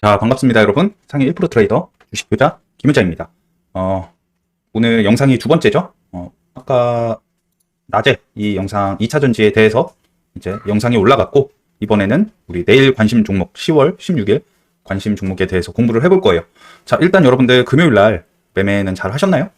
자, 반갑습니다, 여러분. 상해 1% 트레이더 주식 투자 김현장입니다. 오늘 영상이 두 번째죠. 아까 낮에 이 영상 2차 전지에 대해서 이제 영상이 올라갔고, 이번에는 우리 내일 관심 종목 10월 16일 관심 종목에 대해서 공부를 해볼 거예요. 자, 일단 여러분들 금요일 날 매매는 잘 하셨나요?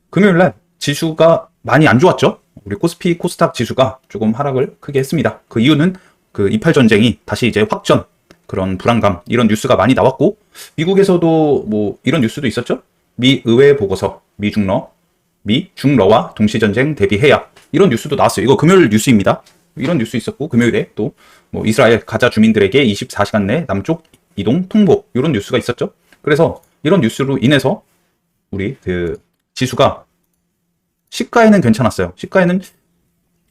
금요일 날 지수가 많이 안 좋았죠? 우리 코스피, 코스닥 지수가 조금 하락을 크게 했습니다. 그 이유는 그 이팔 전쟁이 다시 이제 확전, 그런 불안감, 이런 뉴스가 많이 나왔고, 미국에서도 뭐 이런 뉴스도 있었죠? 미 의회 보고서, 미 중러와 동시전쟁 대비해야, 이런 뉴스도 나왔어요. 이거 금요일 뉴스입니다. 이런 뉴스 있었고, 금요일에 또 뭐 이스라엘 가자 주민들에게 24시간 내 남쪽 이동 통보, 이런 뉴스가 있었죠. 그래서 이런 뉴스로 인해서 우리 그 지수가 시가에는 괜찮았어요. 시가에는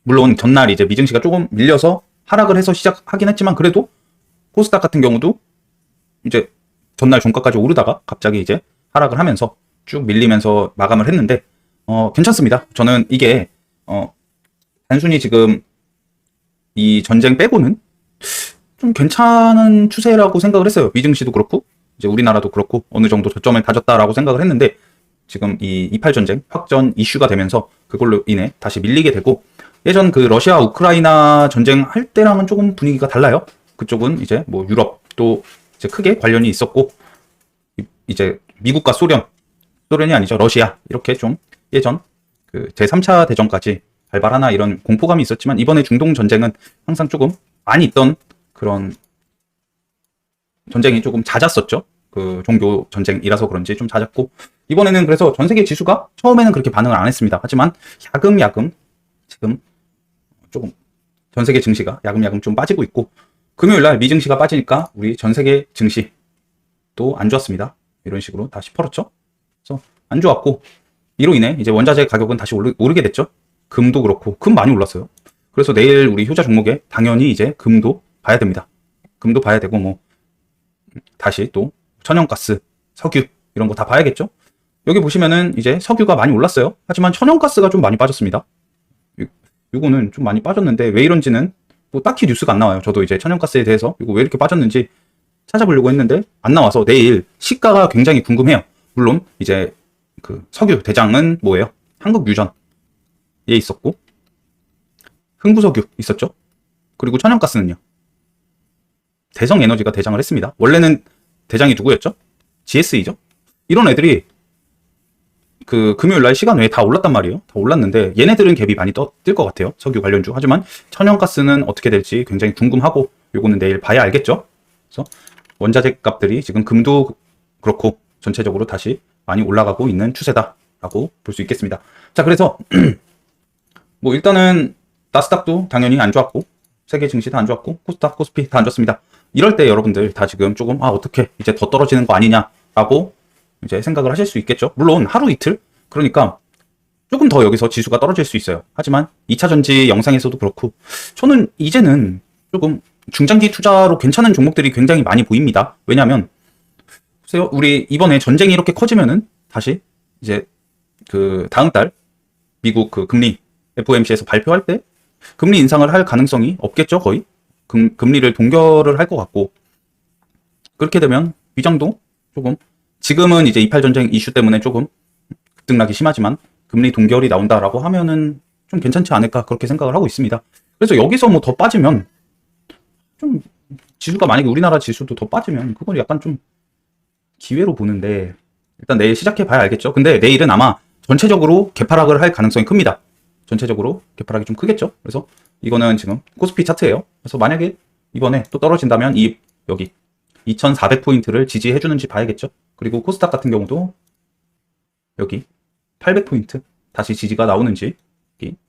물론 전날 이제 미증시가 조금 밀려서 하락을 해서 시작하긴 했지만, 그래도 코스닥 같은 경우도 이제 전날 종가까지 오르다가 갑자기 이제 하락을 하면서 쭉 밀리면서 마감을 했는데, 괜찮습니다. 저는 이게 단순히 지금 이 전쟁 빼고는 좀 괜찮은 추세라고 생각을 했어요. 미증시도 그렇고 이제 우리나라도 그렇고 어느 정도 저점을 다졌다라고 생각을 했는데, 지금 이 이팔 전쟁 확전 이슈가 되면서 그걸로 인해 다시 밀리게 되고, 예전 그 러시아 우크라이나 전쟁 할 때랑은 조금 분위기가 달라요. 그쪽은 이제 뭐 유럽도 이제 크게 관련이 있었고, 이제 미국과 소련이 아니죠, 러시아, 이렇게 좀 예전 그 제3차 대전까지 발발하나 이런 공포감이 있었지만, 이번에 중동 전쟁은 항상 조금 많이 있던 그런 전쟁이 조금 잦았었죠. 그 종교 전쟁이라서 그런지 좀 잦았고, 이번에는 그래서 전 세계 지수가 처음에는 그렇게 반응을 안 했습니다. 하지만 야금야금 지금 조금 전 세계 증시가 야금야금 좀 빠지고 있고, 금요일 날 미증시가 빠지니까 우리 전 세계 증시 또 안 좋았습니다. 이런 식으로 다시 펄었죠. 그래서 안 좋았고, 이로 인해 이제 원자재 가격은 다시 오르게 됐죠. 금도 그렇고, 금 많이 올랐어요. 그래서 내일 우리 효자 종목에 당연히 이제 금도 봐야 됩니다. 금도 봐야 되고, 뭐 다시 또 천연가스, 석유 이런 거 다 봐야겠죠. 여기 보시면은 이제 석유가 많이 올랐어요. 하지만 천연가스가 좀 많이 빠졌습니다. 요거는 좀 많이 빠졌는데 왜 이런지는 뭐 딱히 뉴스가 안 나와요. 저도 이제 천연가스에 대해서 이거 왜 이렇게 빠졌는지 찾아보려고 했는데 안 나와서 내일 시가가 굉장히 궁금해요. 물론 이제 그 석유 대장은 뭐예요? 한국유전에 있었고, 흥부석유 있었죠. 그리고 천연가스는요, 대성에너지가 대장을 했습니다. 원래는 대장이 누구였죠? GSE죠. 이런 애들이 그 금요일 날 시간 외에 다 올랐단 말이에요. 다 올랐는데 얘네들은 갭이 많이 뜰 것 같아요. 석유 관련주. 하지만 천연가스는 어떻게 될지 굉장히 궁금하고, 요거는 내일 봐야 알겠죠. 그래서 원자재 값들이 지금 금도 그렇고 전체적으로 다시 많이 올라가고 있는 추세다라고 볼 수 있겠습니다. 자, 그래서 뭐 일단은 나스닥도 당연히 안 좋았고, 세계 증시 다 안 좋았고, 코스닥, 코스피 다 안 좋습니다. 이럴 때 여러분들 다 지금 조금 어떻게 이제 더 떨어지는 거 아니냐라고 이제 생각을 하실 수 있겠죠. 물론 하루 이틀, 그러니까 조금 더 여기서 지수가 떨어질 수 있어요. 하지만 2차 전지 영상에서도 그렇고, 저는 이제는 조금 중장기 투자로 괜찮은 종목들이 굉장히 많이 보입니다. 왜냐하면 보세요, 우리 이번에 전쟁이 이렇게 커지면은 다시 이제 그 다음 달 미국 그 금리 FOMC에서 발표할 때 금리 인상을 할 가능성이 없겠죠. 거의 금리를 동결을 할 것 같고, 그렇게 되면 위장도 조금, 지금은 이제 이팔 전쟁 이슈 때문에 조금 급등락이 심하지만 금리 동결이 나온다라고 하면은 좀 괜찮지 않을까, 그렇게 생각을 하고 있습니다. 그래서 여기서 뭐 더 빠지면, 좀 지수가 만약에 우리나라 지수도 더 빠지면 그건 약간 좀 기회로 보는데, 일단 내일 시작해 봐야 알겠죠. 근데 내일은 아마 전체적으로 개파락을 할 가능성이 큽니다. 전체적으로 개파락이 좀 크겠죠. 그래서 이거는 지금 코스피 차트예요. 그래서 만약에 이번에 또 떨어진다면 여기 2400포인트를 지지해 주는지 봐야겠죠. 그리고 코스닥 같은 경우도 여기 800포인트 다시 지지가 나오는지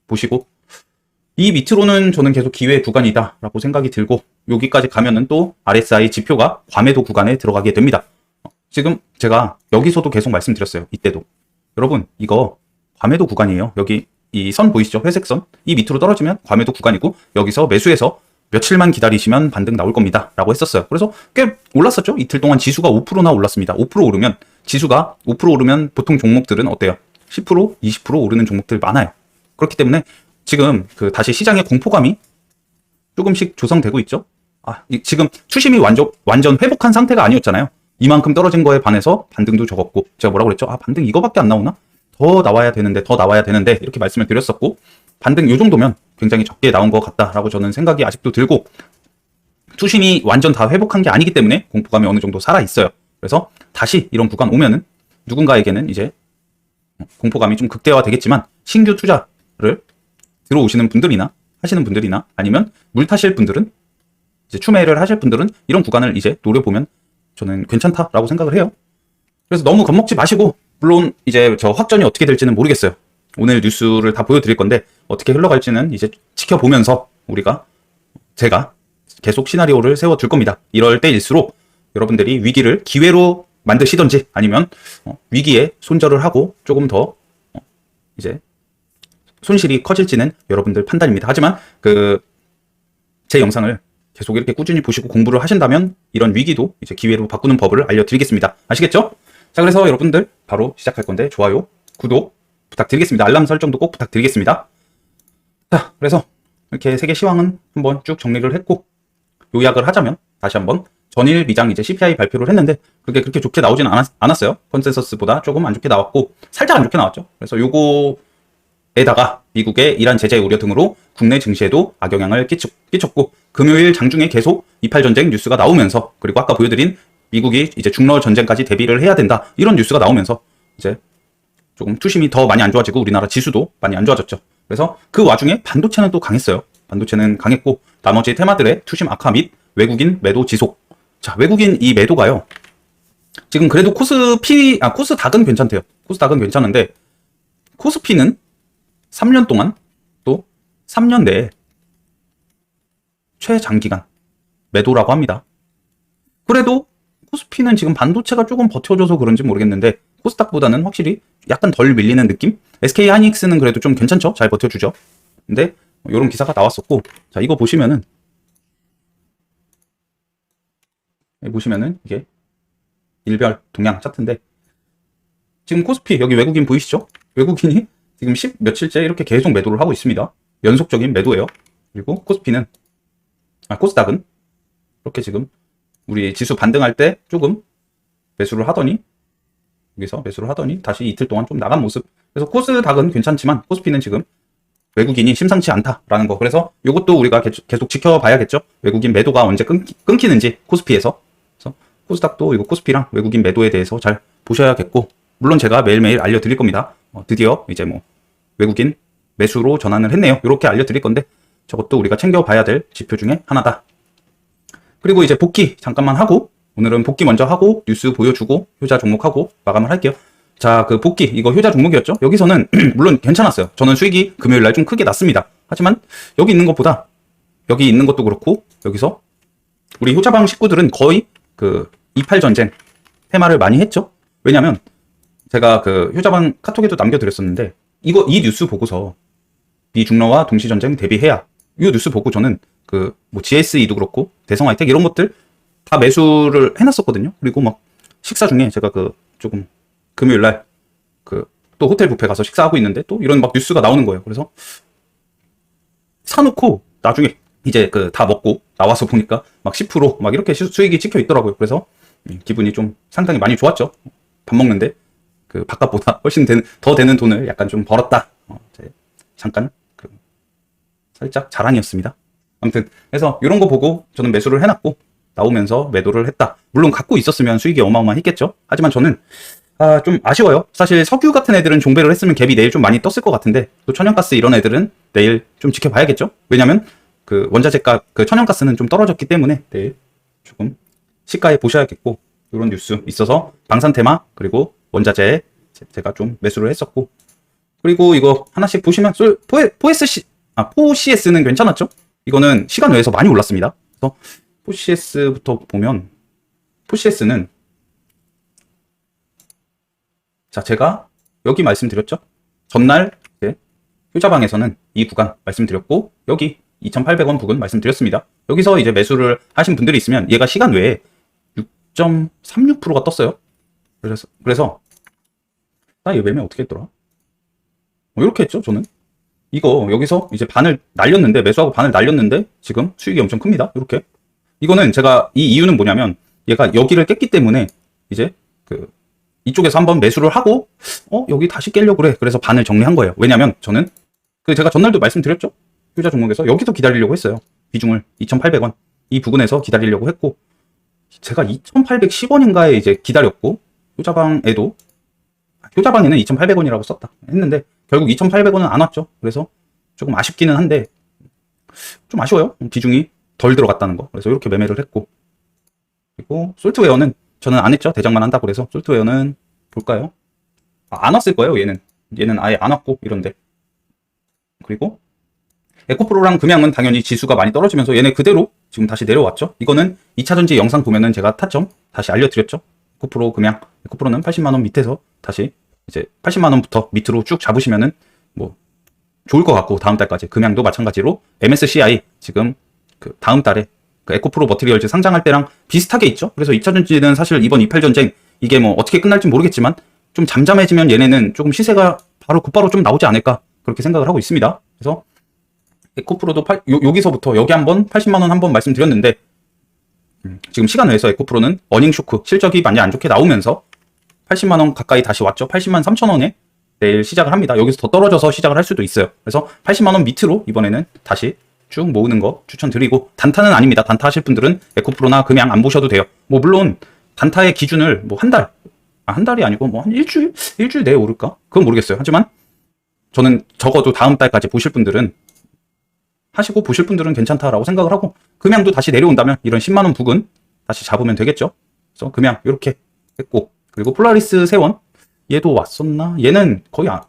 보시고, 이 밑으로는 저는 계속 기회 구간이다 라고 생각이 들고, 여기까지 가면은 또 RSI 지표가 과매도 구간에 들어가게 됩니다. 지금 제가 여기서도 계속 말씀드렸어요. 이때도 여러분, 이거 과매도 구간이에요. 여기 이 선 보이시죠? 회색 선. 이 밑으로 떨어지면 과매도 구간이고, 여기서 매수해서 며칠만 기다리시면 반등 나올 겁니다 라고 했었어요. 그래서 꽤 올랐었죠. 이틀 동안 지수가 5%나 올랐습니다. 5% 오르면, 지수가 5% 오르면 보통 종목들은 어때요? 10%, 20% 오르는 종목들 많아요. 그렇기 때문에 지금 그 다시 시장의 공포감이 조금씩 조성되고 있죠. 지금 추심이 완전 회복한 상태가 아니었잖아요. 이만큼 떨어진 거에 반해서 반등도 적었고, 제가 뭐라고 그랬죠? 반등 이거밖에 안 나오나? 더 나와야 되는데 이렇게 말씀을 드렸었고, 반등 요 정도면 굉장히 적게 나온 것 같다라고 저는 생각이 아직도 들고, 투심이 완전 다 회복한 게 아니기 때문에 공포감이 어느 정도 살아있어요. 그래서 다시 이런 구간 오면은 누군가에게는 이제 공포감이 좀 극대화되겠지만, 신규 투자를 들어오시는 분들이나 하시는 분들이나 아니면 물 타실 분들은, 이제 추매를 하실 분들은 이런 구간을 이제 노려보면 저는 괜찮다라고 생각을 해요. 그래서 너무 겁먹지 마시고, 물론 이제 저 확전이 어떻게 될지는 모르겠어요. 오늘 뉴스를 다 보여드릴 건데 어떻게 흘러갈지는 이제 지켜보면서 제가 계속 시나리오를 세워둘 겁니다. 이럴 때일수록 여러분들이 위기를 기회로 만드시던지 아니면 위기에 손절을 하고 조금 더 이제 손실이 커질지는 여러분들 판단입니다. 하지만 제 영상을 계속 이렇게 꾸준히 보시고 공부를 하신다면 이런 위기도 이제 기회로 바꾸는 법을 알려드리겠습니다. 아시겠죠? 자, 그래서 여러분들 바로 시작할 건데 좋아요, 구독 부탁드리겠습니다. 알람 설정도 꼭 부탁드리겠습니다. 자, 그래서 이렇게 세계 시황은 한번 쭉 정리를 했고, 요약을 하자면 다시 한번 전일 미장 이제 CPI 발표를 했는데 그게 그렇게 좋게 나오지는 않았어요. 컨센서스보다 조금 안 좋게 나왔고 살짝 안 좋게 나왔죠. 그래서 요거에다가 미국의 이란 제재 우려 등으로 국내 증시에도 악영향을 끼쳤고, 금요일 장중에 계속 이팔 전쟁 뉴스가 나오면서, 그리고 아까 보여드린 미국이 이제 중러 전쟁까지 대비를 해야 된다 이런 뉴스가 나오면서 이제 조금 투심이 더 많이 안 좋아지고 우리나라 지수도 많이 안 좋아졌죠. 그래서 그 와중에 반도체는 또 강했어요. 반도체는 강했고 나머지 테마들의 투심 악화 및 외국인 매도 지속. 자, 외국인 이 매도가요. 지금 그래도 코스닥은 괜찮대요. 코스닥은 괜찮은데 코스피는 3년 동안 또 3년 내에 최장기간 매도라고 합니다. 그래도 코스피는 지금 반도체가 조금 버텨줘서 그런지 모르겠는데 코스닥보다는 확실히 약간 덜 밀리는 느낌? SK 하이닉스는 그래도 좀 괜찮죠? 잘 버텨주죠. 근데 이런 기사가 나왔었고, 자, 이거 보시면은 이게 일별 동향 차트인데 지금 코스피 여기 외국인 보이시죠? 외국인이 지금 10 며칠째 이렇게 계속 매도를 하고 있습니다. 연속적인 매도예요. 그리고 코스닥은 이렇게 지금 우리 지수 반등할 때 조금 매수를 하더니 여기서 매수를 하더니 다시 이틀 동안 좀 나간 모습. 그래서 코스닥은 괜찮지만 코스피는 지금 외국인이 심상치 않다라는 거. 그래서 이것도 우리가 계속 지켜봐야겠죠. 외국인 매도가 언제 끊기는지 코스피에서. 그래서 코스닥도 이거 코스피랑 외국인 매도에 대해서 잘 보셔야겠고, 물론 제가 매일매일 알려드릴 겁니다. 드디어 이제 뭐 외국인 매수로 전환을 했네요. 이렇게 알려드릴 건데 저것도 우리가 챙겨봐야 될 지표 중에 하나다. 그리고 이제 복귀 잠깐만 하고, 오늘은 복귀 먼저 하고 뉴스 보여주고 효자 종목하고 마감을 할게요. 자, 그 복귀 이거 효자 종목이었죠. 여기서는 물론 괜찮았어요. 저는 수익이 금요일날 좀 크게 났습니다. 하지만 여기 있는 것보다 여기 있는 것도 그렇고 여기서 우리 효자방 식구들은 거의 그 28 전쟁 테마를 많이 했죠. 왜냐면 제가 그 효자방 카톡에도 남겨드렸었는데 이 뉴스 보고서 미중러와 동시전쟁 대비해야, 이 뉴스 보고 저는 그 뭐 GSE도 그렇고 대성하이텍 이런 것들 다 매수를 해놨었거든요. 그리고 막 식사 중에 제가 그 조금 금요일날 그 또 호텔 뷔페 가서 식사하고 있는데 또 이런 막 뉴스가 나오는 거예요. 그래서 사놓고 나중에 이제 그 다 먹고 나와서 보니까 막 10% 이렇게 수익이 찍혀 있더라고요. 그래서 기분이 좀 상당히 많이 좋았죠. 밥 먹는데 그 바깥보다 훨씬 더 되는 돈을 약간 좀 벌었다. 잠깐 살짝 자랑이었습니다. 아무튼 그래서 이런 거 보고 저는 매수를 해놨고 나오면서 매도를 했다. 물론 갖고 있었으면 수익이 어마어마했겠죠. 하지만 저는 좀 아쉬워요. 사실 석유 같은 애들은 종배를 했으면 갭이 내일 좀 많이 떴을 것 같은데, 또 천연가스 이런 애들은 내일 좀 지켜봐야겠죠. 왜냐면 그 원자재가 그 천연가스는 좀 떨어졌기 때문에 내일 조금 시가에 보셔야겠고, 이런 뉴스 있어서 방산 테마 그리고 원자재 제가 좀 매수를 했었고, 그리고 이거 하나씩 보시면 포CS는 괜찮았죠. 이거는 시간 외에서 많이 올랐습니다. 그래서 포CS부터 보면 포CS는 자, 제가 여기 말씀드렸죠. 전날 효자방에서는 이 구간 말씀드렸고 여기 2,800원 부근 말씀드렸습니다. 여기서 이제 매수를 하신 분들이 있으면 얘가 시간 외에 6.36%가 떴어요. 그래서 얘 매매 어떻게 했더라? 이렇게 했죠. 저는 이거 여기서 이제 반을 날렸는데, 매수하고 반을 날렸는데 지금 수익이 엄청 큽니다. 이렇게 이거는 제가 이 이유는 뭐냐면 얘가 여기를 깼기 때문에 이제 그 이쪽에서 한번 매수를 하고 여기 다시 깨려고 그래. 그래서 반을 정리한 거예요. 왜냐면 저는 그 제가 전날도 말씀드렸죠. 효자 종목에서 여기서 기다리려고 했어요. 비중을 2,800원 이 부근에서 기다리려고 했고 제가 2,810원인가에 이제 기다렸고 효자방에도 효자방에는 2,800원이라고 썼다 했는데 결국 2,800원은 안 왔죠. 그래서 조금 아쉽기는 한데 좀 아쉬워요. 비중이 덜 들어갔다는 거. 그래서 이렇게 매매를 했고 그리고 솔트웨어는 저는 안 했죠. 대장만 한다고 그래서 솔트웨어는 볼까요? 안 왔을 거예요. 얘는 아예 안 왔고 이런데 그리고 에코프로랑 금양은 당연히 지수가 많이 떨어지면서 얘네 그대로 지금 다시 내려왔죠. 이거는 2차전지 영상 보면은 제가 타점 다시 알려드렸죠. 에코프로 금양 에코프로는 80만원 밑에서 다시 이제 80만원부터 밑으로 쭉 잡으시면은 뭐 좋을 것 같고 다음 달까지 금양도 마찬가지로 MSCI 지금 그 다음 달에 그 에코프로 머티리얼즈 상장할 때랑 비슷하게 있죠. 그래서 2차전지는 사실 이번 이팔 전쟁 이게 뭐 어떻게 끝날지 모르겠지만 좀 잠잠해지면 얘네는 조금 시세가 곧바로 좀 나오지 않을까 그렇게 생각을 하고 있습니다. 그래서 에코프로도 여기서부터 여기 한번 80만원 한번 말씀드렸는데 지금 시간 외에서 에코프로는 어닝 쇼크 실적이 많이 안 좋게 나오면서 80만원 가까이 다시 왔죠. 80만 3천원에 내일 시작을 합니다. 여기서 더 떨어져서 시작을 할 수도 있어요. 그래서 80만원 밑으로 이번에는 다시 쭉 모으는 거 추천드리고 단타는 아닙니다. 단타 하실 분들은 에코프로나 금양 안 보셔도 돼요. 뭐 물론 단타의 기준을 뭐 한 달이 아니고 뭐 한 일주일 내에 오를까? 그건 모르겠어요. 하지만 저는 적어도 다음 달까지 보실 분들은 하시고 보실 분들은 괜찮다라고 생각을 하고 금양도 다시 내려온다면 이런 10만원 부근 다시 잡으면 되겠죠. 그래서 금양 이렇게 했고 그리고 폴라리스 세원 얘도 왔었나? 얘는 거의 안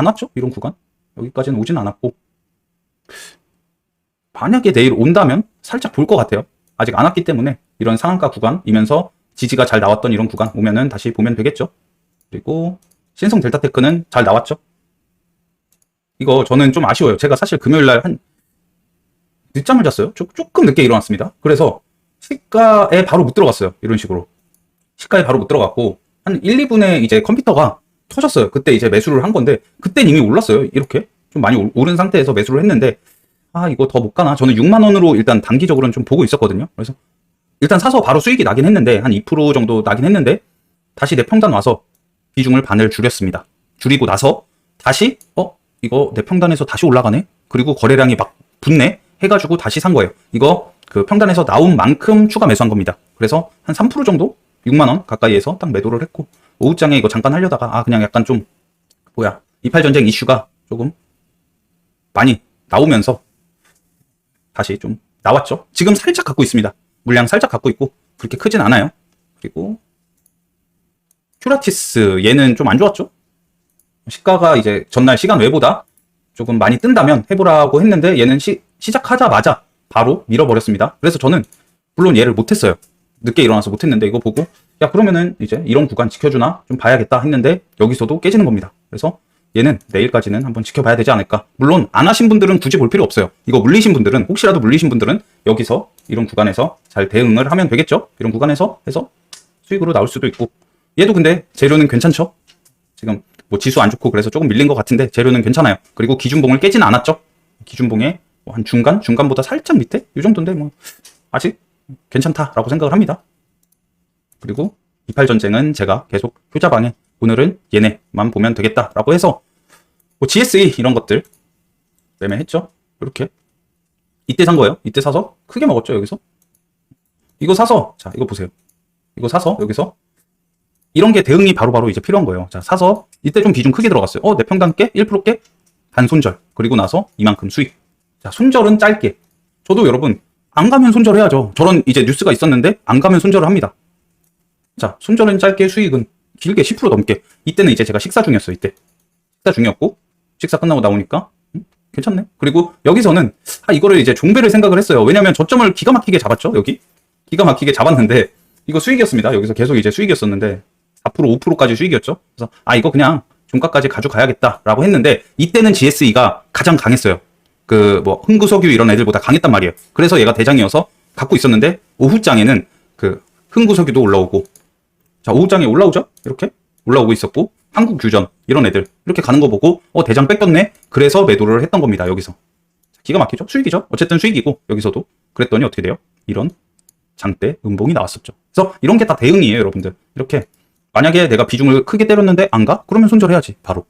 왔죠? 이런 구간 여기까지는 오진 않았고 만약에 내일 온다면 살짝 볼 것 같아요. 아직 안 왔기 때문에 이런 상한가 구간이면서 지지가 잘 나왔던 이런 구간 오면은 다시 보면 되겠죠. 그리고 신성 델타테크는 잘 나왔죠. 이거 저는 좀 아쉬워요. 제가 사실 금요일날 한 늦잠을 잤어요. 조금 늦게 일어났습니다. 그래서 시가에 바로 못 들어갔어요. 이런 식으로 시가에 바로 못 들어갔고 한 1, 2분에 이제 컴퓨터가 켜졌어요. 그때 이제 매수를 한 건데 그땐 이미 올랐어요. 이렇게 좀 많이 오른 상태에서 매수를 했는데 이거 더 못 가나? 저는 6만원으로 일단 단기적으로는 좀 보고 있었거든요. 그래서 일단 사서 바로 수익이 나긴 했는데 한 2% 정도 나긴 했는데 다시 내 평단 와서 비중을 반을 줄였습니다. 줄이고 나서 다시 이거 내 평단에서 다시 올라가네? 그리고 거래량이 막 붙네? 해가지고 다시 산 거예요. 이거 그 평단에서 나온 만큼 추가 매수한 겁니다. 그래서 한 3% 정도? 6만원 가까이에서 딱 매도를 했고 오후장에 이거 잠깐 하려다가 그냥 약간 좀 이팔 전쟁 이슈가 조금 많이 나오면서 다시 좀 나왔죠. 지금 살짝 갖고 있습니다. 물량 살짝 갖고 있고 그렇게 크진 않아요. 그리고 큐라티스 얘는 좀 안 좋았죠. 시가가 이제 전날 시간 외보다 조금 많이 뜬다면 해보라고 했는데 얘는 시작하자마자 바로 밀어버렸습니다. 그래서 저는 물론 얘를 못했어요. 늦게 일어나서 못했는데 이거 보고 그러면은 이제 이런 구간 지켜주나 좀 봐야겠다 했는데 여기서도 깨지는 겁니다. 그래서 얘는 내일까지는 한번 지켜봐야 되지 않을까. 물론 안 하신 분들은 굳이 볼 필요 없어요. 이거 물리신 분들은 혹시라도 물리신 분들은 여기서 이런 구간에서 잘 대응을 하면 되겠죠. 이런 구간에서 해서 수익으로 나올 수도 있고 얘도 근데 재료는 괜찮죠. 지금 뭐 지수 안 좋고 그래서 조금 밀린 것 같은데 재료는 괜찮아요. 그리고 기준봉을 깨진 않았죠. 기준봉에 한 중간보다 살짝 밑에 이 정도인데 뭐 아직 괜찮다라고 생각을 합니다. 그리고 이팔 전쟁은 제가 계속 효자방에 오늘은 얘네만 보면 되겠다라고 해서 뭐 GSE 이런 것들 매매했죠. 이렇게 이때 산 거예요. 이때 사서 크게 먹었죠. 여기서 이거 사서 자 이거 보세요. 이거 사서 여기서 이런 게 대응이 바로바로 이제 필요한 거예요. 자 사서 이때 좀 비중 크게 들어갔어요. 내 평단 깨 1% 깨 반손절 그리고 나서 이만큼 수익. 자 손절은 짧게. 저도 여러분 안 가면 손절해야죠. 저런 이제 뉴스가 있었는데 안 가면 손절을 합니다. 자 손절은 짧게 수익은 길게 10% 넘게. 이때는 이제 제가 식사 중이었어요. 이때 식사 중이었고 식사 끝나고 나오니까 괜찮네. 그리고 여기서는 이거를 이제 종배를 생각을 했어요. 왜냐면 저점을 기가 막히게 잡았죠. 여기 기가 막히게 잡았는데 이거 수익이었습니다. 여기서 계속 이제 수익이었었는데 4% 5%까지 수익이었죠. 그래서 이거 그냥 종가까지 가져가야겠다라고 했는데 이때는 GSE가 가장 강했어요. 그 뭐 흥구석유 이런 애들보다 강했단 말이에요. 그래서 얘가 대장이어서 갖고 있었는데 오후장에는 그 흥구석유도 올라오고 자 오후장에 올라오죠. 이렇게 올라오고 있었고 한국유전 이런 애들 이렇게 가는 거 보고 대장 뺏겼네. 그래서 매도를 했던 겁니다. 여기서 기가 막히죠. 수익이죠. 어쨌든 수익이고 여기서도 그랬더니 어떻게 돼요? 이런 장대 음봉이 나왔었죠. 그래서 이런 게 다 대응이에요, 여러분들. 이렇게 만약에 내가 비중을 크게 때렸는데 안 가? 그러면 손절해야지, 바로.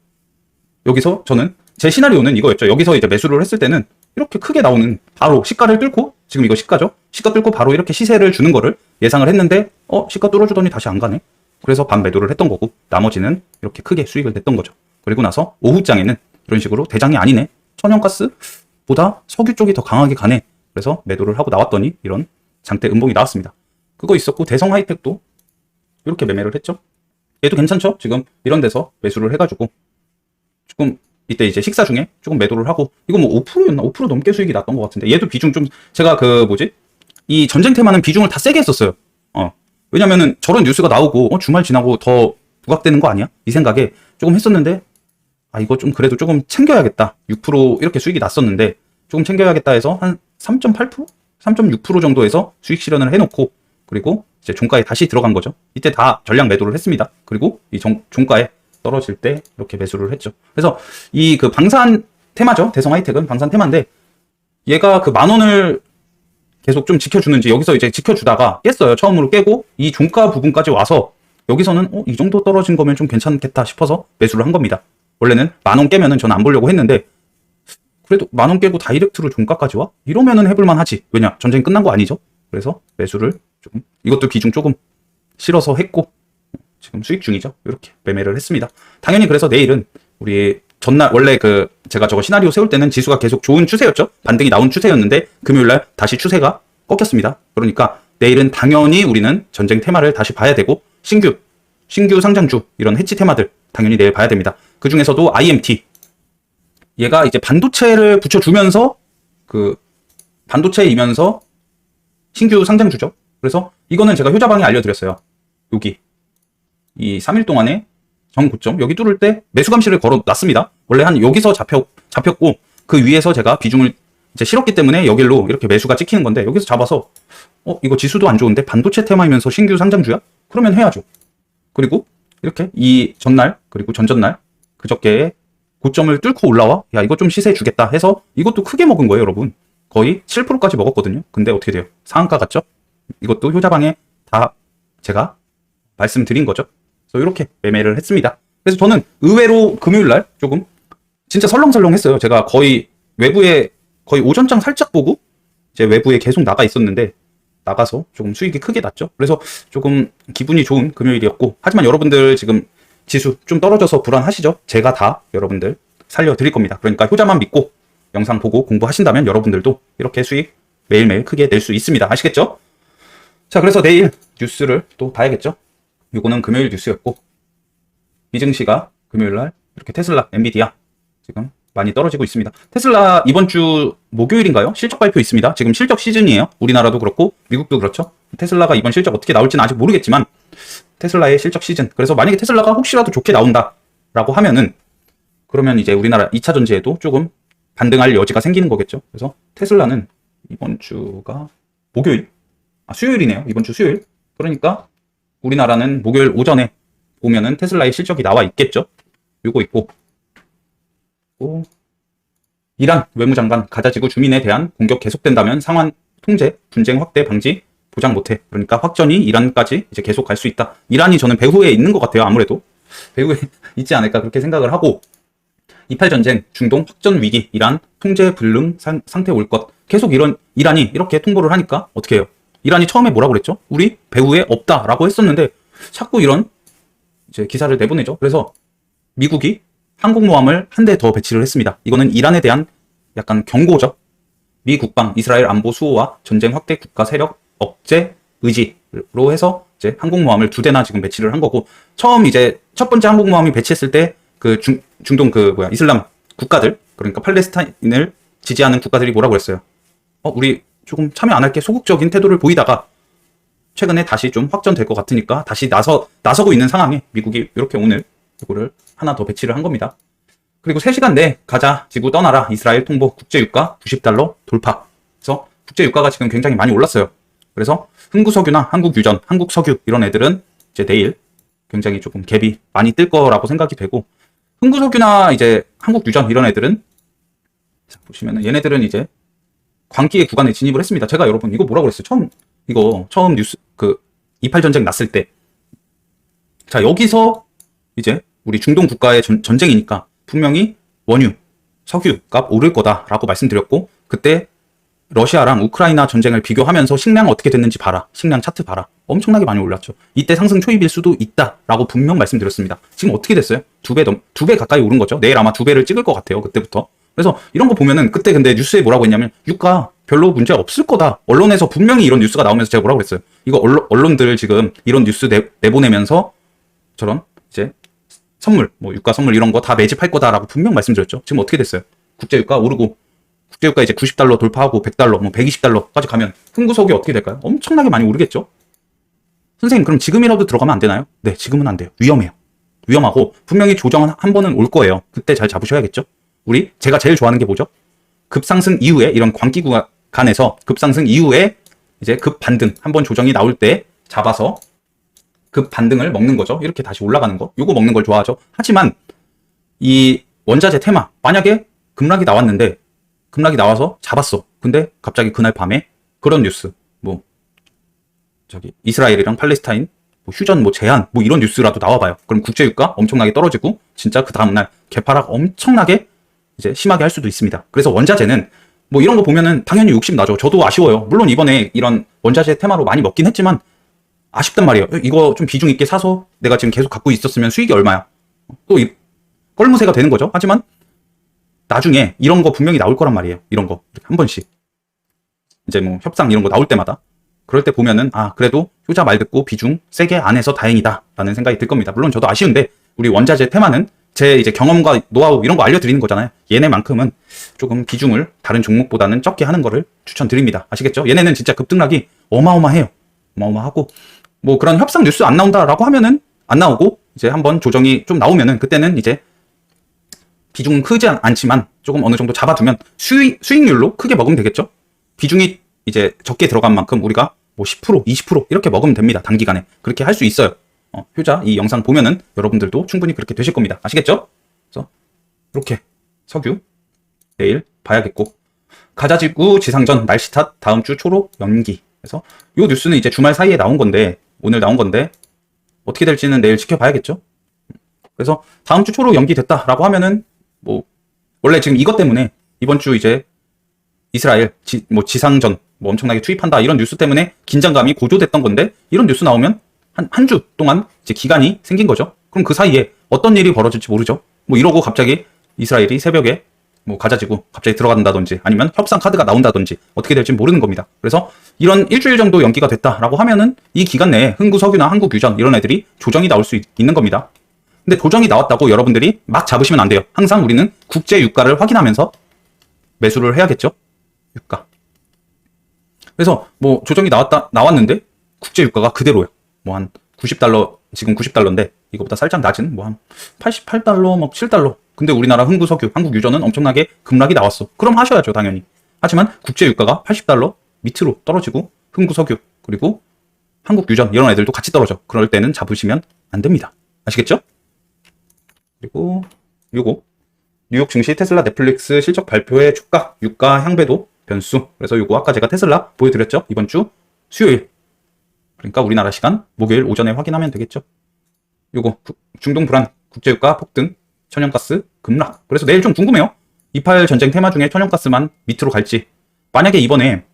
여기서 저는 제 시나리오는 이거였죠. 여기서 이제 매수를 했을 때는 이렇게 크게 나오는 바로 시가를 뚫고, 지금 이거 시가죠? 시가 뚫고 바로 이렇게 시세를 주는 거를 예상을 했는데 시가 뚫어주더니 다시 안 가네. 그래서 반 매도를 했던 거고, 나머지는 이렇게 크게 수익을 냈던 거죠. 그리고 나서 오후장에는 이런 식으로 대장이 아니네, 천연가스보다 석유 쪽이 더 강하게 가네, 그래서 매도를 하고 나왔더니 이런 장대 음봉이 나왔습니다. 그거 있었고, 대성 하이텍도 이렇게 매매를 했죠. 얘도 괜찮죠? 지금 이런 데서 매수를 해가지고 조금 이때 이제 식사 중에 조금 매도를 하고, 이거 뭐 5%였나? 5% 넘게 수익이 났던 것 같은데, 얘도 비중 좀, 제가 이 전쟁 테마는 비중을 다 세게 했었어요. 왜냐면은 저런 뉴스가 나오고 주말 지나고 더 부각되는 거 아니야? 이 생각에 조금 했었는데, 이거 좀 그래도 조금 챙겨야겠다. 6% 이렇게 수익이 났었는데 조금 챙겨야겠다 해서 한 3.8%? 3.6% 정도에서 수익 실현을 해놓고, 그리고 이제 종가에 다시 들어간 거죠. 이때 다 전량 매도를 했습니다. 그리고 이 종가에 떨어질 때 이렇게 매수를 했죠. 그래서 이 그 방산 테마죠. 대성 하이텍은 방산 테마인데, 얘가 그 10,000원을 계속 좀 지켜주는지, 여기서 이제 지켜주다가 깼어요. 처음으로 깨고 이 종가 부분까지 와서 여기서는 이 정도 떨어진 거면 좀 괜찮겠다 싶어서 매수를 한 겁니다. 원래는 10,000원 깨면은 저는 안 보려고 했는데, 그래도 10,000원 깨고 다이렉트로 종가까지 와? 이러면은 해볼만 하지. 왜냐? 전쟁이 끝난 거 아니죠? 그래서 매수를 조금, 이것도 비중 조금 실어서 했고, 지금 수익 중이죠. 이렇게 매매를 했습니다. 당연히 그래서 내일은 우리 전날, 원래 제가 저거 시나리오 세울 때는 지수가 계속 좋은 추세였죠. 반등이 나온 추세였는데 금요일날 다시 추세가 꺾였습니다. 그러니까 내일은 당연히 우리는 전쟁 테마를 다시 봐야 되고, 신규 상장주, 이런 해치 테마들 당연히 내일 봐야 됩니다. 그 중에서도 IMT, 얘가 이제 반도체를 붙여주면서 반도체이면서 신규 상장주죠. 그래서 이거는 제가 효자방에 알려드렸어요. 여기 이 3일 동안에 정고점 여기 뚫을 때 매수 감시를 걸어놨습니다. 원래 한 여기서 잡혔고, 그 위에서 제가 비중을 이제 실었기 때문에 여기로 이렇게 매수가 찍히는 건데, 여기서 잡아서 이거 지수도 안 좋은데 반도체 테마이면서 신규 상장주야? 그러면 해야죠. 그리고 이렇게 이 전날 그리고 전전날 그저께에 고점을 뚫고 올라와, 야 이거 좀 시세 주겠다 해서 이것도 크게 먹은 거예요, 여러분. 거의 7%까지 먹었거든요. 근데 어떻게 돼요? 상한가 같죠? 이것도 효자방에 다 제가 말씀드린 거죠. 그래서 이렇게 매매를 했습니다. 그래서 저는 의외로 금요일날 조금 진짜 설렁설렁했어요. 제가 거의 외부에 거의 오전장 살짝 보고 이제 외부에 계속 나가 있었는데, 나가서 조금 수익이 크게 났죠. 그래서 조금 기분이 좋은 금요일이었고, 하지만 여러분들 지금 지수 좀 떨어져서 불안하시죠? 제가 다 여러분들 살려드릴 겁니다. 그러니까 효자만 믿고 영상 보고 공부하신다면 여러분들도 이렇게 수익 매일매일 크게 낼 수 있습니다. 아시겠죠? 자, 그래서 내일 뉴스를 또 봐야겠죠? 요거는 금요일 뉴스였고, 미증시가 금요일날 이렇게 테슬라, 엔비디아 지금 많이 떨어지고 있습니다. 테슬라 이번 주 목요일인가요? 실적 발표 있습니다. 지금 실적 시즌이에요. 우리나라도 그렇고 미국도 그렇죠. 테슬라가 이번 실적 어떻게 나올지는 아직 모르겠지만 테슬라의 실적 시즌. 그래서 만약에 테슬라가 혹시라도 좋게 나온다라고 하면은, 그러면 이제 우리나라 2차 전지에도 조금 반등할 여지가 생기는 거겠죠. 그래서 테슬라는 이번 주가 수요일이네요. 이번 주 수요일. 그러니까 우리나라는 목요일 오전에 보면은 테슬라의 실적이 나와 있겠죠. 요거 있고, 이란 외무장관 가자지구 주민에 대한 공격 계속된다면 상환 통제, 분쟁 확대 방지 보장 못해. 그러니까 확전이 이란까지 이제 계속 갈 수 있다. 이란이 저는 배후에 있는 것 같아요. 아무래도 배후에 있지 않을까 그렇게 생각을 하고, 28 전쟁, 중동 확전 위기, 이란 통제 불능 상태 올 것. 계속 이란이 이렇게 통보를 하니까 어떻게 해요? 이란이 처음에 뭐라고 그랬죠? 우리 배후에 없다라고 했었는데 자꾸 이런 이제 기사를 내보내죠. 그래서 미국이 항공모함을 한 대 더 배치를 했습니다. 이거는 이란에 대한 약간 경고죠. 미 국방, 이스라엘 안보 수호와 전쟁 확대 국가 세력 억제 의지로 해서 이제 항공모함을 2대나 지금 배치를 한 거고, 처음 이제 첫 번째 항공모함이 배치했을 때 중동 이슬람 국가들, 그러니까 팔레스타인을 지지하는 국가들이 뭐라고 그랬어요? 우리 조금 참여 안 할게, 소극적인 태도를 보이다가 최근에 다시 좀 확전될 것 같으니까 다시 나서고 있는 상황에 미국이 이렇게 오늘 이거를 하나 더 배치를 한 겁니다. 그리고 3시간 내 가자 지구 떠나라 이스라엘 통보 국제유가 90달러 돌파. 그래서 국제유가가 지금 굉장히 많이 올랐어요. 그래서 흥구석유나 한국유전, 한국석유 이런 애들은 이제 내일 굉장히 조금 갭이 많이 뜰 거라고 생각이 되고, 흥구석유나 이제 한국유전 이런 애들은 보시면은 얘네들은 이제 광기의 구간에 진입을 했습니다. 제가 여러분 이거 뭐라고 그랬어요? 처음 이거 처음 뉴스 그 이팔 전쟁 났을 때, 자 여기서 이제 우리 중동 국가의 전쟁이니까 분명히 원유, 석유 값 오를 거다라고 말씀드렸고, 그때 러시아랑 우크라이나 전쟁을 비교하면서 식량 어떻게 됐는지 봐라. 식량 차트 봐라. 엄청나게 많이 올랐죠. 이때 상승 초입일 수도 있다라고 분명 말씀드렸습니다. 지금 어떻게 됐어요? 두 배 가까이 오른 거죠. 내일 아마 2배를 찍을 것 같아요. 그때부터. 그래서 이런 거 보면은 그때 근데 뉴스에 뭐라고 했냐면 유가 별로 문제 없을 거다. 언론에서 분명히 이런 뉴스가 나오면서 제가 뭐라고 그랬어요. 이거 언론들 지금 이런 뉴스 내보내면서 저런 이제 선물, 뭐 유가 선물 이런 거 다 매집할 거다라고 분명 말씀드렸죠. 지금 어떻게 됐어요? 국제 유가 오르고, 국제유가 이제 90달러 돌파하고 100달러, 뭐 120달러까지 가면 흥구석이 어떻게 될까요? 엄청나게 많이 오르겠죠? 선생님, 그럼 지금이라도 들어가면 안 되나요? 네, 지금은 안 돼요. 위험해요. 위험하고, 분명히 조정은 한 번은 올 거예요. 그때 잘 잡으셔야겠죠? 제가 제일 좋아하는 게 뭐죠? 급상승 이후에, 이런 광기 구간에서 급상승 이후에 이제 급반등, 한 번 조정이 나올 때 잡아서 급반등을 먹는 거죠. 이렇게 다시 올라가는 거. 요거 먹는 걸 좋아하죠. 하지만, 이 원자재 테마, 만약에 급락이 나왔는데, 급락이 나와서 잡았어. 근데 갑자기 그날 밤에 그런 뉴스, 뭐 저기 이스라엘이랑 팔레스타인 뭐 휴전 뭐 제한 뭐 이런 뉴스라도 나와봐요. 그럼 국제유가 엄청나게 떨어지고 진짜 그 다음날 개파락 엄청나게 이제 심하게 할 수도 있습니다. 그래서 원자재는 뭐 이런 거 보면은 당연히 욕심 나죠. 저도 아쉬워요. 물론 이번에 이런 원자재 테마로 많이 먹긴 했지만 아쉽단 말이에요. 이거 좀 비중 있게 사서 내가 지금 계속 갖고 있었으면 수익이 얼마야? 또 껄무새가 되는 거죠. 하지만 나중에 이런 거 분명히 나올 거란 말이에요. 이런 거 한 번씩 이제 뭐 협상 이런 거 나올 때마다 그럴 때 보면은 그래도 효자 말 듣고 비중 세게 안 해서 다행이다 라는 생각이 들 겁니다. 물론 저도 아쉬운데 우리 원자재 테마는 제 이제 경험과 노하우 이런 거 알려드리는 거잖아요. 얘네만큼은 조금 비중을 다른 종목보다는 적게 하는 거를 추천드립니다. 아시겠죠? 얘네는 진짜 급등락이 어마어마해요. 어마어마하고 뭐 그런 협상 뉴스 안 나온다라고 하면은 안 나오고 이제 한번 조정이 좀 나오면은 그때는 이제 비중은 크지 않지만 조금 어느 정도 잡아두면 수익률로 크게 먹으면 되겠죠? 비중이 이제 적게 들어간 만큼 우리가 뭐 10%, 20% 이렇게 먹으면 됩니다. 단기간에. 그렇게 할 수 있어요. 효자 이 영상 보면은 여러분들도 충분히 그렇게 되실 겁니다. 아시겠죠? 그래서 이렇게 석유 내일 봐야겠고, 가자지구 지상전 날씨 탓 다음 주 초로 연기. 그래서 이 뉴스는 이제 주말 사이에 나온 건데, 오늘 나온 건데 어떻게 될지는 내일 지켜봐야겠죠? 그래서 다음 주 초로 연기됐다라고 하면은 뭐 원래 지금 이것 때문에 이번 주 이제 이스라엘 지상전 뭐 엄청나게 투입한다 이런 뉴스 때문에 긴장감이 고조됐던 건데, 이런 뉴스 나오면 한 주 동안 이제 기간이 생긴 거죠. 그럼 그 사이에 어떤 일이 벌어질지 모르죠. 뭐 이러고 갑자기 이스라엘이 새벽에 뭐 가자지구 갑자기 들어간다든지 아니면 협상 카드가 나온다든지 어떻게 될지 모르는 겁니다. 그래서 이런 일주일 정도 연기가 됐다라고 하면은 이 기간 내에 흥구석유나 한국유전 이런 애들이 조정이 나올 수 있는 겁니다. 근데 조정이 나왔다고 여러분들이 막 잡으시면 안 돼요. 항상 우리는 국제 유가를 확인하면서 매수를 해야겠죠. 유가. 그래서 뭐 조정이 나왔는데 국제 유가가 그대로예요. 뭐 한 90달러, 지금 90달러인데 이거보다 살짝 낮은 뭐 한 88달러, 막 7달러. 근데 우리나라 흥구석유, 한국유전은 엄청나게 급락이 나왔어. 그럼 하셔야죠, 당연히. 하지만 국제 유가가 80달러 밑으로 떨어지고 흥구석유 그리고 한국유전 이런 애들도 같이 떨어져. 그럴 때는 잡으시면 안 됩니다. 아시겠죠? 그리고 요거 뉴욕 증시 테슬라 넷플릭스 실적 발표의 주가, 유가 향배도 변수. 그래서 요거 아까 제가 테슬라 보여드렸죠? 이번 주 수요일. 그러니까 우리나라 시간 목요일 오전에 확인하면 되겠죠? 요거 중동 불안, 국제유가 폭등, 천연가스 급락. 그래서 내일 좀 궁금해요. 28 전쟁 테마 중에 천연가스만 밑으로 갈지. 만약에 이번에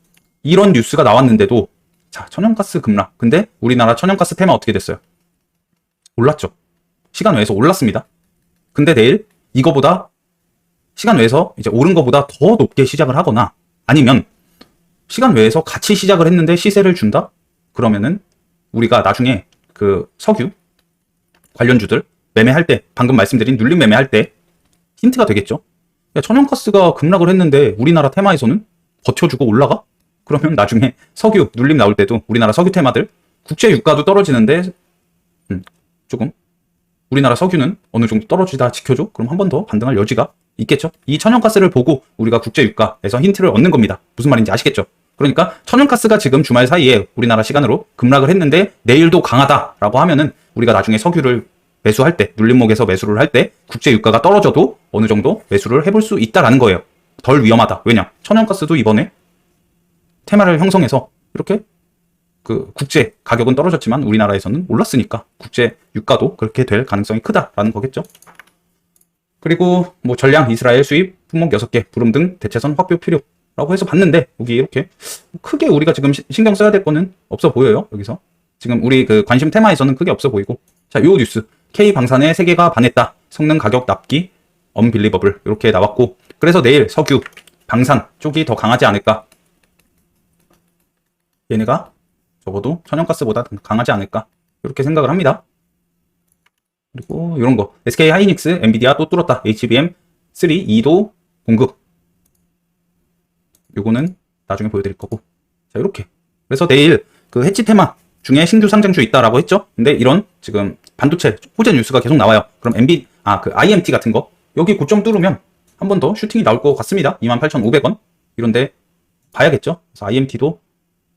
이런 뉴스가 나왔는데도 자, 천연가스 급락. 근데 우리나라 천연가스 테마 어떻게 됐어요? 올랐죠. 시간 외에서 올랐습니다. 근데 내일 이거보다 시간 외에서 이제 오른 거보다 더 높게 시작을 하거나 아니면 시간 외에서 같이 시작을 했는데 시세를 준다? 그러면은 우리가 나중에 그 석유 관련주들 매매할 때, 방금 말씀드린 눌림 매매할 때 힌트가 되겠죠. 야, 천연가스가 급락을 했는데 우리나라 테마에서는 버텨주고 올라가? 그러면 나중에 석유 눌림 나올 때도 우리나라 석유 테마들 국제 유가도 떨어지는데 조금 우리나라 석유는 어느 정도 떨어지다 지켜줘? 그럼 한 번 더 반등할 여지가 있겠죠. 이 천연가스를 보고 우리가 국제 유가에서 힌트를 얻는 겁니다. 무슨 말인지 아시겠죠? 그러니까 천연가스가 지금 주말 사이에 우리나라 시간으로 급락을 했는데 내일도 강하다라고 하면은 우리가 나중에 석유를 매수할 때, 눌림목에서 매수를 할 때 국제 유가가 떨어져도 어느 정도 매수를 해볼 수 있다라는 거예요. 덜 위험하다. 왜냐? 천연가스도 이번에 테마를 형성해서 이렇게 그 국제 가격은 떨어졌지만 우리나라에서는 올랐으니까 국제 유가도 그렇게 될 가능성이 크다라는 거겠죠. 그리고 뭐 전량 이스라엘 수입 품목 6개 부름 등 대체선 확보 필요라고 해서 봤는데 여기 이렇게 크게 우리가 지금 신경 써야 될 거는 없어 보여요. 여기서 지금 우리 그 관심 테마에서는 크게 없어 보이고, 자, 요 뉴스 K 방산의 세계가 반했다. 성능 가격 납기 언빌리버블 이렇게 나왔고, 그래서 내일 석유 방산 쪽이 더 강하지 않을까. 얘네가 적어도 천연가스보다 강하지 않을까 이렇게 생각을 합니다. 그리고 이런 거 SK 하이닉스 엔비디아 또 뚫었다. HBM 3 2도 공급. 요거는 나중에 보여드릴 거고. 자, 이렇게. 그래서 내일 그 해치 테마 중에 신규 상장주 있다라고 했죠. 근데 이런 지금 반도체 호재 뉴스가 계속 나와요. 그럼 그 IMT 같은 거 여기 고점 뚫으면 한 번 더 슈팅이 나올 것 같습니다. 28,500원 이런데 봐야겠죠. 그래서 IMT도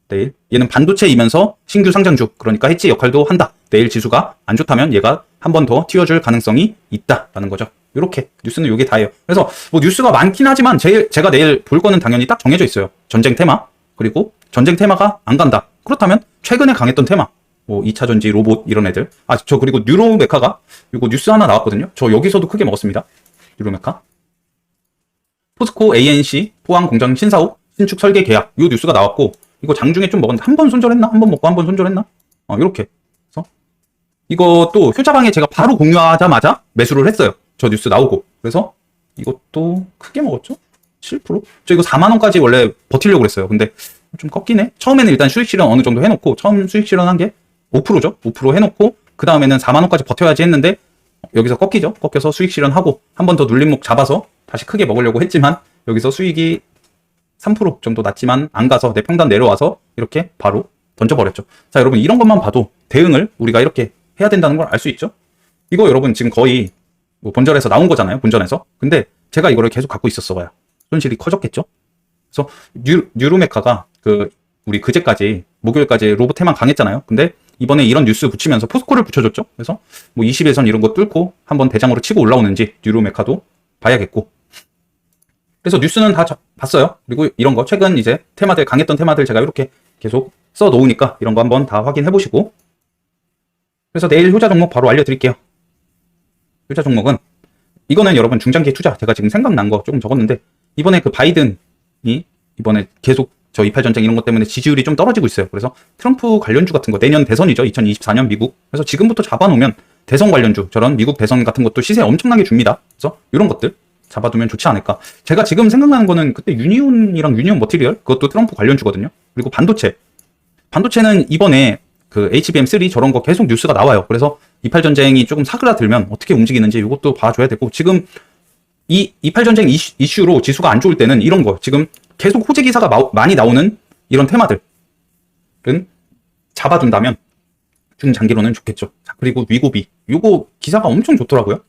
내일 얘는 반도체이면서 신규 상장주, 그러니까 해치 역할도 한다. 내일 지수가 안 좋다면 얘가 한 번 더 튀어줄 가능성이 있다라는 거죠. 이렇게 뉴스는 요게 다예요. 그래서 뭐 뉴스가 많긴 하지만 제가 내일 볼 거는 당연히 딱 정해져 있어요. 전쟁 테마, 그리고 전쟁 테마가 안 간다. 그렇다면 최근에 강했던 테마, 뭐 2차 전지, 로봇 이런 애들. 저 그리고 뉴로메카가 이거 뉴스 하나 나왔거든요. 저 여기서도 크게 먹었습니다. 뉴로메카. 포스코 ANC 포항 공장 신사옥 신축 설계 계약 요 뉴스가 나왔고, 이거 장중에 좀 먹었는데 한 번 손절했나? 한 번 먹고 한 번 손절했나? 이렇게. 그래서 이것도 효자방에 제가 바로 공유하자마자 매수를 했어요. 저 뉴스 나오고. 그래서 이것도 크게 먹었죠? 7%? 저 이거 4만원까지 원래 버티려고 그랬어요. 근데 좀 꺾이네? 처음에는 일단 수익 실현 어느 정도 해놓고, 처음 수익 실현한 게 5%죠? 5% 해놓고, 그 다음에는 4만원까지 버텨야지 했는데, 여기서 꺾이죠? 꺾여서 수익 실현하고, 한 번 더 눌림목 잡아서 다시 크게 먹으려고 했지만, 여기서 수익이 3% 정도 났지만 안 가서 내 평단 내려와서 이렇게 바로 던져버렸죠. 자, 여러분 이런 것만 봐도 대응을 우리가 이렇게 해야 된다는 걸 알 수 있죠. 이거 여러분 지금 거의 뭐 본전에서 나온 거잖아요. 본전에서. 근데 제가 이거를 계속 갖고 있었어 봐요. 손실이 커졌겠죠. 그래서 뉴로메카가 우리 그제까지 목요일까지 로봇테만 강했잖아요. 근데 이번에 이런 뉴스 붙이면서 포스코를 붙여줬죠. 그래서 뭐 21선 이런 거 뚫고 한번 대장으로 치고 올라오는지 뉴로메카도 봐야겠고. 그래서 뉴스는 다 봤어요. 그리고 이런 거 최근 이제 테마들, 강했던 테마들 제가 이렇게 계속 써 놓으니까 이런 거 한번 다 확인해 보시고. 그래서 내일 효자 종목 바로 알려드릴게요. 효자 종목은 이거는 여러분 중장기 투자, 제가 지금 생각난 거 조금 적었는데, 이번에 그 바이든이 이번에 계속 저 이팔 전쟁 이런 것 때문에 지지율이 좀 떨어지고 있어요. 그래서 트럼프 관련주 같은 거, 내년 대선이죠. 2024년 미국. 그래서 지금부터 잡아놓으면 대선 관련주, 저런 미국 대선 같은 것도 시세 엄청나게 줍니다. 그래서 이런 것들 잡아두면 좋지 않을까. 제가 지금 생각나는 거는 그때 유니온이랑 유니온 머티리얼, 그것도 트럼프 관련주거든요. 그리고 반도체는 이번에 그 HBM3 저런 거 계속 뉴스가 나와요. 그래서 이팔 전쟁이 조금 사그라들면 어떻게 움직이는지 이것도 봐줘야 되고, 지금 이 이팔 전쟁 이슈로 지수가 안 좋을 때는 이런 거 지금 계속 호재 기사가 많이 나오는 이런 테마들은 잡아둔다면 중장기로는 좋겠죠. 자, 그리고 위고비, 요거 기사가 엄청 좋더라고요.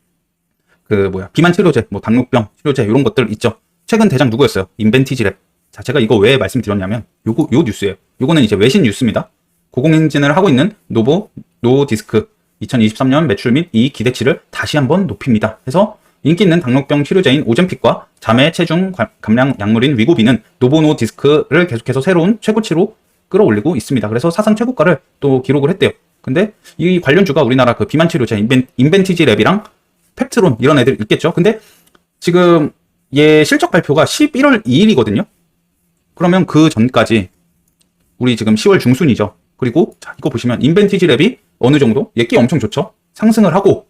비만 치료제, 뭐 당뇨병 치료제 이런 것들 있죠. 최근 대장 누구였어요? 인벤티지랩. 자, 제가 이거 왜 말씀드렸냐면 요 뉴스예요. 요거는 이제 외신 뉴스입니다. 고공행진을 하고 있는 노디스크 2023년 매출 및 이익 기대치를 다시 한번 높입니다. 해서 인기 있는 당뇨병 치료제인 오젬픽과 자매 체중 감량 약물인 위고비는 노보노디스크를 계속해서 새로운 최고치로 끌어올리고 있습니다. 그래서 사상 최고가를 또 기록을 했대요. 근데 이 관련주가 우리나라 그 비만 치료제 인벤티지랩이랑 펩트론 이런 애들 있겠죠. 근데 지금 얘 실적 발표가 11월 2일이거든요. 그러면 그 전까지 우리 지금 10월 중순이죠. 그리고 자, 이거 보시면 인벤티지랩이 어느 정도 얘기 엄청 좋죠. 상승을 하고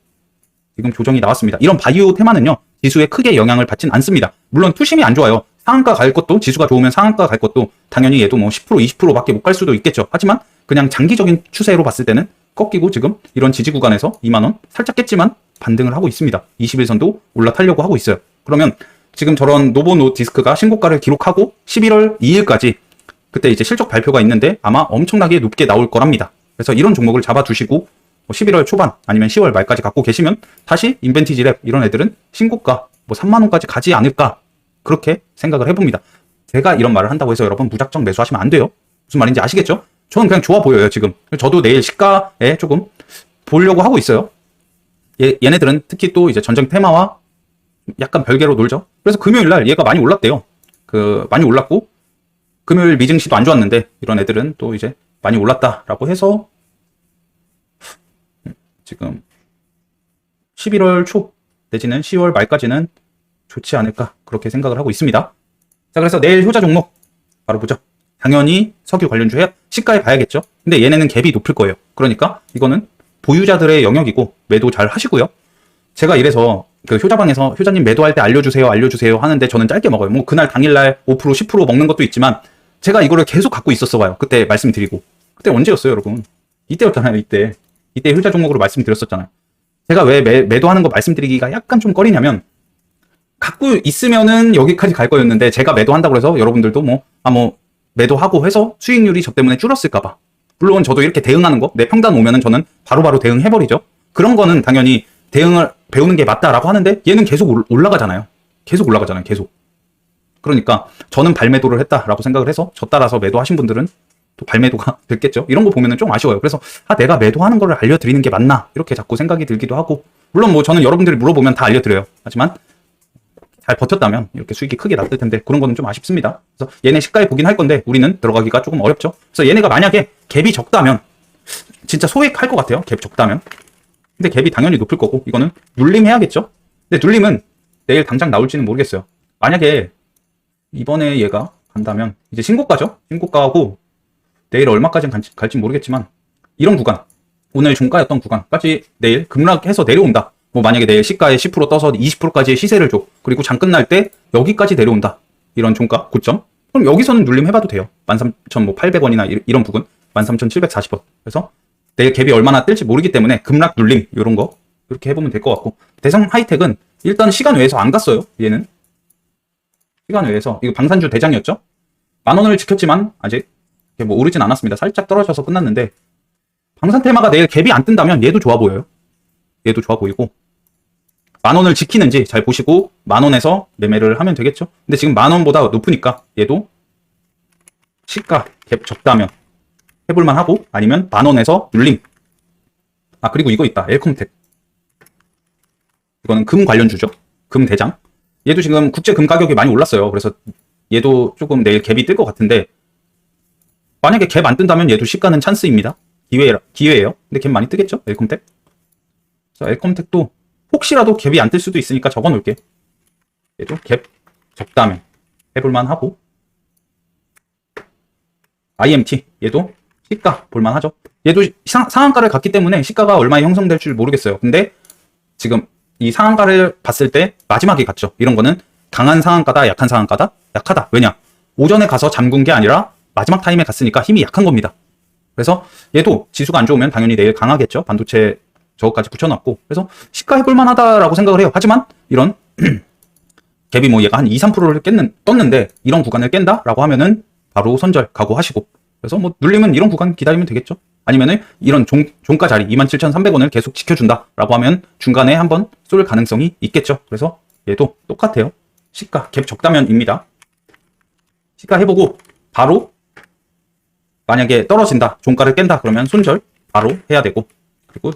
지금 조정이 나왔습니다. 이런 바이오 테마는요, 지수에 크게 영향을 받진 않습니다. 물론 투심이 안 좋아요. 상한가 갈 것도, 지수가 좋으면 상한가 갈 것도 당연히 얘도 뭐 10% 20%밖에 못 갈 수도 있겠죠. 하지만 그냥 장기적인 추세로 봤을 때는 꺾이고 지금 이런 지지 구간에서 2만원 살짝 깼지만 반등을 하고 있습니다. 21선도 올라타려고 하고 있어요. 그러면 지금 저런 노보노디스크가 신고가를 기록하고 11월 2일까지 그때 이제 실적 발표가 있는데 아마 엄청나게 높게 나올 거랍니다. 그래서 이런 종목을 잡아두시고 11월 초반 아니면 10월 말까지 갖고 계시면 다시 인벤티지랩 이런 애들은 신고가 뭐 3만원까지 가지 않을까, 그렇게 생각을 해봅니다. 제가 이런 말을 한다고 해서 여러분 무작정 매수하시면 안 돼요. 무슨 말인지 아시겠죠? 저는 그냥 좋아 보여요. 지금 저도 내일 시가에 조금 보려고 하고 있어요. 얘네들은 특히 또 이제 전쟁 테마와 약간 별개로 놀죠. 그래서 금요일날 얘가 많이 올랐대요. 많이 올랐고 금요일 미증시도 안 좋았는데 이런 애들은 또 이제 많이 올랐다라고 해서 지금 11월 초 내지는 10월 말까지는 좋지 않을까 그렇게 생각을 하고 있습니다. 자, 그래서 내일 효자 종목 바로 보죠. 당연히 석유 관련주 시가에 봐야겠죠. 근데 얘네는 갭이 높을 거예요. 그러니까 이거는 보유자들의 영역이고 매도 잘 하시고요. 제가 이래서 그 효자방에서 효자님 매도할 때 알려주세요 하는데 저는 짧게 먹어요. 뭐 그날 당일날 5% 10% 먹는 것도 있지만 제가 이거를 계속 갖고 있었어 봐요. 그때 말씀드리고. 그때 언제였어요, 여러분? 이때였잖아요, 이때. 이때 효자 종목으로 말씀드렸었잖아요. 제가 왜 매도하는 거 말씀드리기가 약간 좀 꺼리냐면 갖고 있으면은 여기까지 갈 거였는데 제가 매도한다고 해서 여러분들도 뭐 매도하고 해서 수익률이 저 때문에 줄었을까봐. 물론 저도 이렇게 대응하는 거, 내 평단 오면은 저는 바로바로 대응해버리죠. 그런 거는 당연히 대응을 배우는 게 맞다라고 하는데 얘는 계속 올라가잖아요. 계속 올라가잖아요. 계속. 그러니까 저는 발매도를 했다라고 생각을 해서 저 따라서 매도하신 분들은 또 발매도가 됐겠죠. 이런 거 보면은 좀 아쉬워요. 그래서 내가 매도하는 거를 알려드리는 게 맞나 이렇게 자꾸 생각이 들기도 하고 물론 뭐 저는 여러분들이 물어보면 다 알려드려요. 하지만 잘 버텼다면 이렇게 수익이 크게 났을 텐데 그런 거는 좀 아쉽습니다. 그래서 얘네 시가에 보긴 할 건데 우리는 들어가기가 조금 어렵죠. 그래서 얘네가 만약에 갭이 적다면 진짜 소액할 것 같아요. 갭 적다면. 근데 갭이 당연히 높을 거고 이거는 눌림해야겠죠. 근데 눌림은 내일 당장 나올지는 모르겠어요. 만약에 이번에 얘가 간다면 이제 신고가죠. 신고가하고 내일 얼마까지 갈지 모르겠지만 이런 구간 오늘 종가였던 구간까지 내일 급락해서 내려온다. 뭐 만약에 내일 시가에 10% 떠서 20%까지의 시세를 줘. 그리고 장 끝날 때 여기까지 내려온다. 이런 종가 고점. 그럼 여기서는 눌림 해봐도 돼요. 13,800원이나 이런 부분. 13,740원. 그래서 내일 갭이 얼마나 뜰지 모르기 때문에 급락 눌림 이런 거 이렇게 해보면 될 것 같고 대성 하이텍은 일단 시간 외에서 안 갔어요. 얘는 시간 외에서 이거 방산주 대장이었죠. 10,000원을 지켰지만 아직 뭐 오르진 않았습니다. 살짝 떨어져서 끝났는데 방산 테마가 내일 갭이 안 뜬다면 얘도 좋아 보여요. 얘도 좋아 보이고 10,000원을 지키는지 잘 보시고 10,000원에서 매매를 하면 되겠죠. 근데 지금 10,000원보다 높으니까 얘도 시가 갭 적다면 해볼만 하고 아니면 10,000원에서 눌림. 그리고 이거 있다. 엘컴텍. 이거는 금 관련주죠. 금 대장. 얘도 지금 국제 금 가격이 많이 올랐어요. 그래서 얘도 조금 내일 갭이 뜰 것 같은데 만약에 갭 안 뜬다면 얘도 시가는 찬스입니다. 기회예요. 근데 갭 많이 뜨겠죠? 엘컴텍. 자, 엘컴텍도 혹시라도 갭이 안 뜰 수도 있으니까 적어 놓을게. 얘도 갭 적다면 해볼만 하고 IMT 얘도 시가 볼만하죠. 얘도 상한가를 갔기 때문에 시가가 얼마에 형성될 줄 모르겠어요. 근데 지금 이 상한가를 봤을 때 마지막에 갔죠. 이런 거는 강한 상한가다, 약한 상한가다? 약하다. 왜냐? 오전에 가서 잠근 게 아니라 마지막 타임에 갔으니까 힘이 약한 겁니다. 그래서 얘도 지수가 안 좋으면 당연히 내일 강하겠죠. 반도체 저거까지 붙여놨고. 그래서 시가 해볼만 하다라고 생각을 해요. 하지만 이런 갭이 뭐 얘가 한 2, 3%를 떴는데 이런 구간을 깬다라고 하면은 바로 선절 각오하시고. 그래서 뭐 눌리면 이런 구간 기다리면 되겠죠. 아니면은 이런 종가 자리 27,300원을 계속 지켜준다라고 하면 중간에 한번 쏠 가능성이 있겠죠. 그래서 얘도 똑같아요. 시가 갭 적다면입니다. 시가 해보고 바로 만약에 떨어진다, 종가를 깬다 그러면 손절 바로 해야 되고 그리고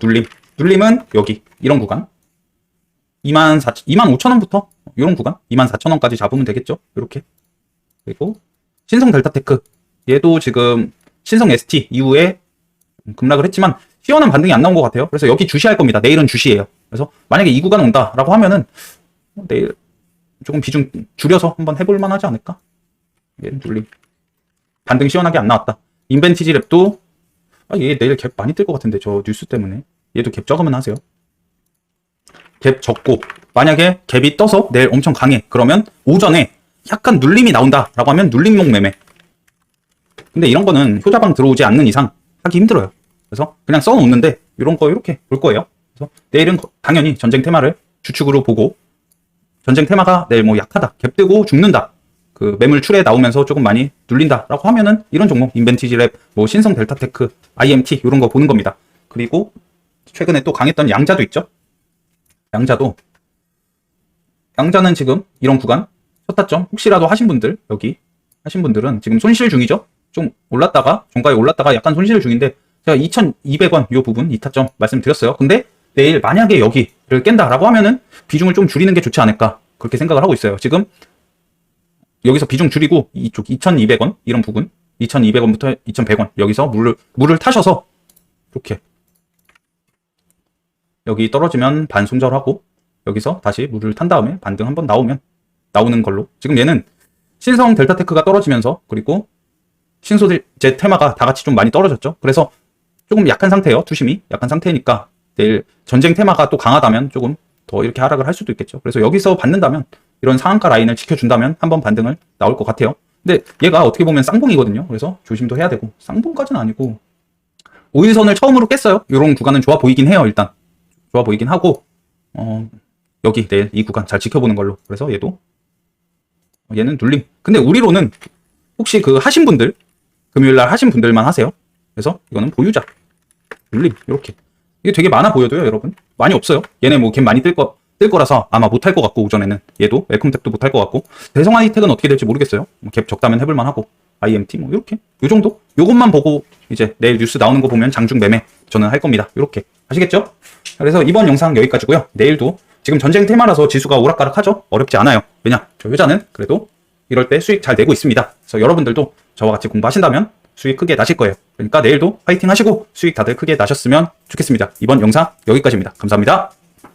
눌림은 여기 이런 구간 25,000원부터 이런 구간 24,000원까지 잡으면 되겠죠. 이렇게. 그리고 신성 델타테크 얘도 지금 신성 ST 이후에 급락을 했지만 시원한 반등이 안 나온 것 같아요. 그래서 여기 주시할 겁니다. 내일은 주시예요. 그래서 만약에 이 구간 온다라고 하면은 내일 조금 비중 줄여서 한번 해볼 만하지 않을까? 얘는 눌림. 반등 시원하게 안 나왔다. 인벤티지 랩도 얘 내일 갭 많이 뜰 것 같은데 저 뉴스 때문에 얘도 갭 적으면 하세요. 갭 적고 만약에 갭이 떠서 내일 엄청 강해 그러면 오전에 약간 눌림이 나온다라고 하면 눌림목 매매. 근데 이런 거는 효자방 들어오지 않는 이상 하기 힘들어요. 그래서 그냥 써놓는데 이런 거 이렇게 볼 거예요. 그래서 내일은 당연히 전쟁 테마를 주축으로 보고 전쟁 테마가 내일 뭐 약하다, 갭 뜨고 죽는다. 그 매물 출에 나오면서 조금 많이 눌린다라고 하면은 이런 종목 인벤티지 랩, 뭐 신성 델타테크, IMT 이런 거 보는 겁니다. 그리고 최근에 또 강했던 양자도 있죠. 양자는 지금 이런 구간 첫 타점 혹시라도 하신 분들 여기 하신 분들은 지금 손실 중이죠. 좀 올랐다가 종가에 올랐다가 약간 손실 중인데 제가 2,200원 이 부분 2타점 말씀드렸어요. 근데 내일 만약에 여기를 깬다라고 하면은 비중을 좀 줄이는 게 좋지 않을까 그렇게 생각을 하고 있어요. 지금 여기서 비중 줄이고 이쪽 2,200원 이런 부분 2,200원부터 2,100원 여기서 물을 타셔서 이렇게 여기 떨어지면 반손절하고 여기서 다시 물을 탄 다음에 반등 한번 나오는 걸로. 지금 얘는 신성 델타테크가 떨어지면서 그리고 신소재 테마가 다 같이 좀 많이 떨어졌죠. 그래서 조금 약한 상태예요. 투심이 약한 상태니까 내일 전쟁 테마가 또 강하다면 조금 더 이렇게 하락을 할 수도 있겠죠. 그래서 여기서 받는다면 이런 상한가 라인을 지켜준다면 한번 반등을 나올 것 같아요. 근데 얘가 어떻게 보면 쌍봉이거든요. 그래서 조심도 해야 되고, 쌍봉까지는 아니고 5일선을 처음으로 깼어요. 이런 구간은 좋아 보이긴 해요. 일단 좋아 보이긴 하고 여기 내일 이 구간 잘 지켜보는 걸로. 그래서 얘는 눌림. 근데 우리로는 혹시 그 하신 분들, 금요일날 하신 분들만 하세요. 그래서 이거는 보유자 눌림. 이렇게 이게 되게 많아 보여도요, 여러분 많이 없어요. 얘네 뭐 갭 많이 뜰 거라서 아마 못할 것 같고, 오전에는 얘도 웰컴탭도 못할 것 같고, 대성 하이텍은 어떻게 될지 모르겠어요. 갭 적다면 해볼만 하고, IMT 뭐 이렇게 요 정도. 요것만 보고 이제 내일 뉴스 나오는 거 보면 장중 매매 저는 할 겁니다. 이렇게 아시겠죠? 그래서 이번 영상 여기까지고요. 내일도 지금 전쟁 테마라서 지수가 오락가락하죠. 어렵지 않아요. 왜냐, 저 효자는 그래도 이럴 때 수익 잘 내고 있습니다. 그래서 여러분들도 저와 같이 공부하신다면 수익 크게 나실 거예요. 그러니까 내일도 파이팅 하시고 수익 다들 크게 나셨으면 좋겠습니다. 이번 영상 여기까지입니다. 감사합니다.